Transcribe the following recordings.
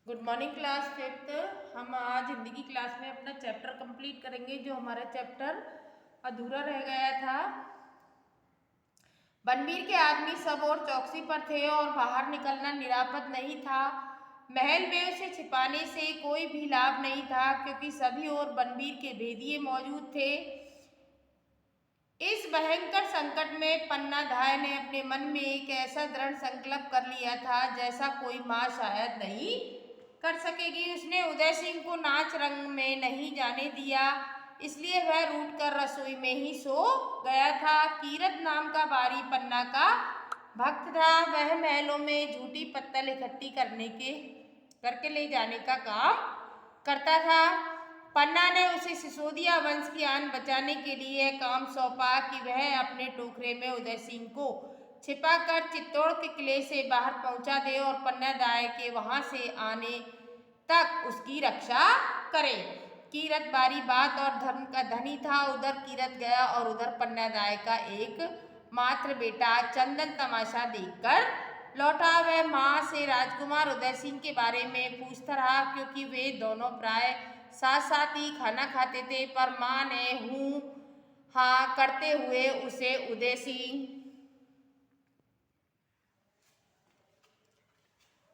Good morning class fifth. हम आज हिंदी की क्लास में अपना चैप्टर कंप्लीट करेंगे जो हमारा चैप्टर अधूरा रह गया था। बनबीर के आदमी सब और चौकसी पर थे और बाहर निकलना निरापद नहीं था। महल में उसे छिपाने से कोई भी लाभ नहीं था क्योंकि सभी ओर बनबीर के भेदिए मौजूद थे। इस भयंकर संकट में पन्नाधाय ने अपने मन में एक ऐसा दृढ़ संकल्प कर लिया था जैसा कोई माँ शायद नहीं कर सकेगी। उसने उदय सिंह को नाच रंग में नहीं जाने दिया, इसलिए वह रूठ कर रसोई में ही सो गया था। कीरत नाम का बारी पन्ना का भक्त था। वह महलों में झूठी पत्तल इकट्ठी करके ले जाने का काम करता था। पन्ना ने उसे सिसोदिया वंश की आन बचाने के लिए काम सौंपा कि वह अपने टोकरे में उदय सिंह को छिपाकर चित्तौड़ के किले से बाहर पहुंचा दे और पन्नादाय के वहां से आने तक उसकी रक्षा करे। कीरत बारी बात और धर्म का धनी था। उधर कीरत गया और उधर पन्नादाय का एक मात्र बेटा चंदन तमाशा देखकर लौटा। वह माँ से राजकुमार उदय सिंह के बारे में पूछता रहा क्योंकि वे दोनों प्राय साथ साथ ही खाना खाते थे, पर माँ ने हूँ हाँ करते हुए उसे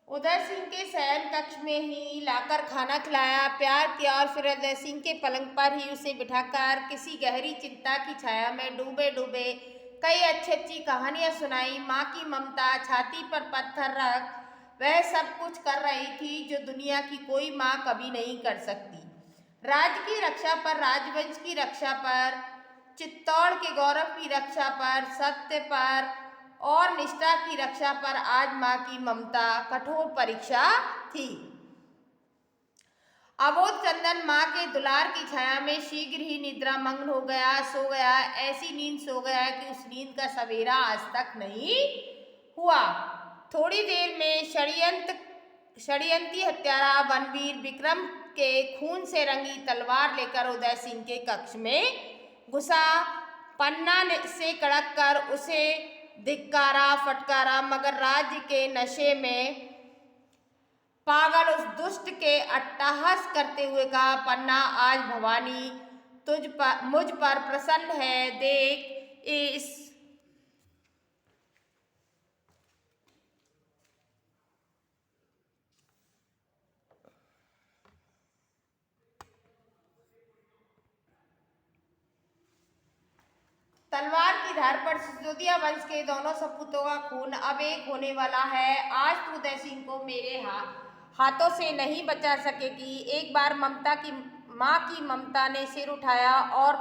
उदय सिंह के शयन कक्ष में ही लाकर खाना खिलाया, प्यार किया और फिर उदय सिंह के पलंग पर ही उसे बिठाकर किसी गहरी चिंता की छाया में डूबे डूबे कई अच्छी अच्छी कहानियां सुनाई। माँ की ममता छाती पर पत्थर रख वह सब कुछ कर रही थी जो दुनिया की कोई माँ कभी नहीं कर सकती। राज्य की रक्षा पर, राजवंश की रक्षा पर, चित्तौड़ के गौरव की रक्षा पर, सत्य पर और निष्ठा की रक्षा पर आज माँ की ममता कठोर परीक्षा थी। अबोध चंदन माँ के दुलार की छाया में शीघ्र ही निद्रा मग्न हो गया, सो गया। ऐसी नींद सो गया कि उस नींद का सवेरा आज तक नहीं हुआ। थोड़ी देर में षड्यंत्री हत्यारा बनबीर विक्रम के खून से रंगी तलवार लेकर उदय सिंह के कक्ष में घुसा। पन्ना से कड़क कर उसे धिक्कारा फटकारा, मगर राज्य के नशे में पागल उस दुष्ट के अट्टहास करते हुए कहा, पन्ना आज भवानी मुझ पर प्रसन्न है। देख इस तलवार की धार पर सिसोदिया वंश के दोनों सपूतों का खून अब एक होने वाला है। आज तू उदय सिंह को मेरे हाथों से नहीं बचा सकेगी। एक बार माँ की ममता ने सिर उठाया और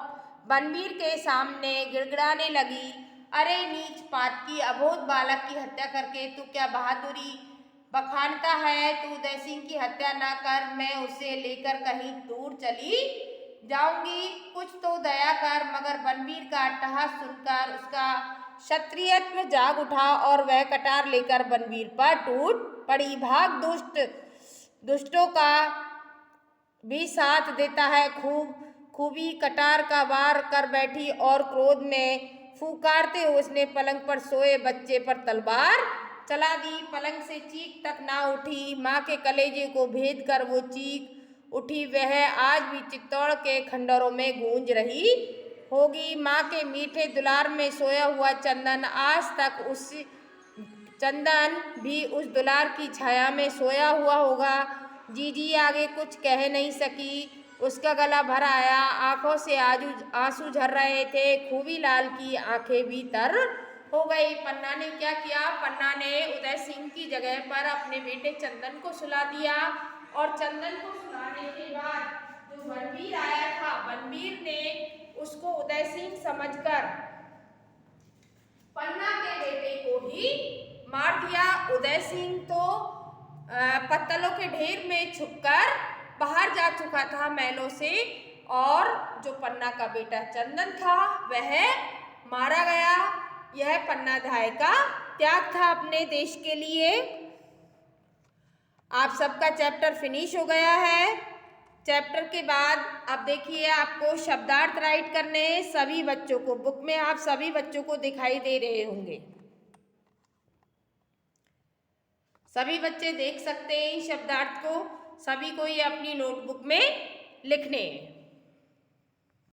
बनबीर के सामने गिड़गिड़ाने लगी, अरे नीच पात की, अबोध बालक की हत्या करके तू क्या बहादुरी बखानता है। तू उदय सिंह की हत्या न कर, मैं उसे लेकर कहीं दूर चली जाऊंगी। कुछ तो दया कर। मगर बनबीर का अट्टहास सुनकर उसका क्षत्रियत्व जाग उठा और वह कटार लेकर बनबीर पर टूट पड़ी। भाग दुष्टों का भी साथ देता है। खूबी कटार का वार कर बैठी और क्रोध में फुकारते हुए उसने पलंग पर सोए बच्चे पर तलवार चला दी। पलंग से चीख तक ना उठी। माँ के कलेजे को भेद कर वो चीख उठी, वह आज भी चित्तौड़ के खंडरों में गूंज रही होगी। माँ के मीठे दुलार में सोया हुआ चंदन भी उस दुलार की छाया में सोया हुआ होगा। जीजी आगे कुछ कह नहीं सकी, उसका गला भर आया, आंखों से आंसू झर रहे थे। खूबी लाल की आंखें भी तर हो गई। पन्ना ने क्या किया? पन्ना ने उदय सिंह की जगह पर अपने बेटे चंदन को सुला दिया और चंदन को सुलाने के बाद जो बनबीर आया था, बनबीर ने उसको उदय सिंह समझकर पन्ना के बेटे को ही मार दिया। उदय सिंह तो पत्तलों के ढेर में छुपकर बाहर जा चुका था महलों से, और जो पन्ना का बेटा चंदन था वह मारा गया। यह पन्नाधाय का त्याग था अपने देश के लिए। आप सबका चैप्टर फिनिश हो गया है। चैप्टर के बाद अब देखिए आपको शब्दार्थ राइट करने सभी बच्चों को, बुक में आप सभी बच्चों को दिखाई दे रहे होंगे। सभी बच्चे देख सकते हैं इस शब्दार्थ को, सभी को ये अपनी नोटबुक में लिखने हैं।